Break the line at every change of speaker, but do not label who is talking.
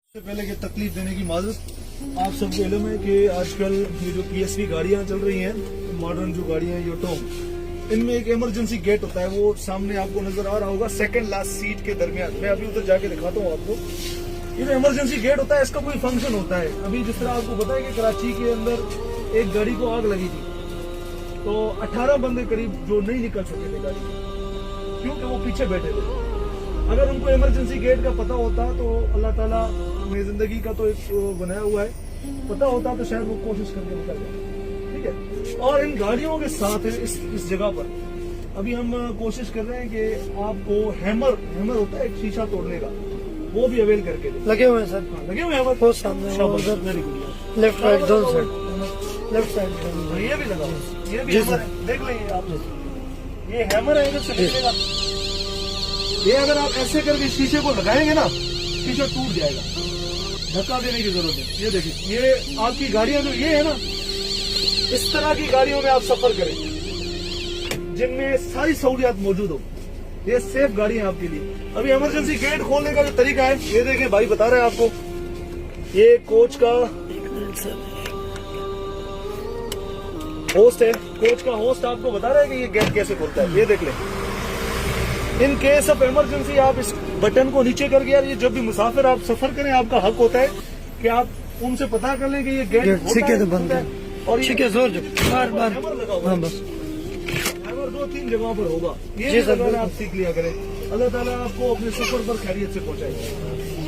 سے पहले कि तकलीफ देने की माजरत। आप सबको इल्म है कि आजकल ये जो PSV गाड़ियां चल रही हैं, मॉडर्न जो गाड़ियां योटो, इनमें एक इमरजेंसी गेट होता है, वो सामने आपको नजर आ रहा होगा सेकंड लास्ट सीट के दरमियान। मैं अभी उधर जाके दिखाता हूँ आपको। ये जो इमरजेंसी गेट होता है, इसका कोई फंक्शन होता है। अभी जिस तरह आपको पता है कि कराची के अंदर एक गाड़ी को आग लगी थी, तो 18 बंदे करीब जो नहीं निकल सके थे गाड़ी में, क्योंकि वो पीछे बैठे थे। अगर उनको इमरजेंसी गेट का पता होता तो अल्लाह ताला में जिंदगी का तो एक बनाया हुआ है, पता होता तो शायद वो कोशिश करके निकल जाए। ठीक है। और इन गाड़ियों के साथ इस जगह पर अभी हम कोशिश कर रहे हैं कि आपको हैमर होता है एक शीशा तोड़ने का, वो भी अवेल करके दे।
लगे हुए हैं सर,
लगे हुए हैं
बहुत सामने
वेरी गुड।
लेफ्ट राइट दोनों साइड, लेफ्ट साइड
ये भी लगा, ये भी हैमर है, देख लेंगे आप। ये हैमर है, इधर से निकलेगा। ये अगर आप ऐसे करके शीशे को लगाएंगे ना, शीशा टूट जाएगा, धक्का देने की जरूरत है। ये देखिए, ये आपकी गाड़ियां जो ये है ना, इस तरह की गाड़ियों में आप सफर करें जिनमें सारी सहूलियात मौजूद हो। ये सेफ गाड़ी है आपके लिए। अभी इमरजेंसी गेट खोलने का जो तरीका है, ये देखें, भाई बता रहे हैं आपको। ये कोच का होस्ट है, कोच का होस्ट आपको बता रहा है कि ये गेट कैसे खुलता है। ये देख लें, इन केस ऑफ इमरजेंसी आप इस बटन को नीचे करके, यार ये जब भी मुसाफिर आप सफर करें, आपका हक होता है कि आप उनसे पता कर लें कि ये गेट
ठीक है तो बंद है,
और
ठीक है जोर बार बार
हैमर लगा हुआ है।
हाँ बस
हैमर 2-3 जगहों पर होगा। ये
जी सर,
लगाना आप सीख लिया करें। अल्लाह ताला आपको अपने सफर पर खैरियत से पहुंचाएगा।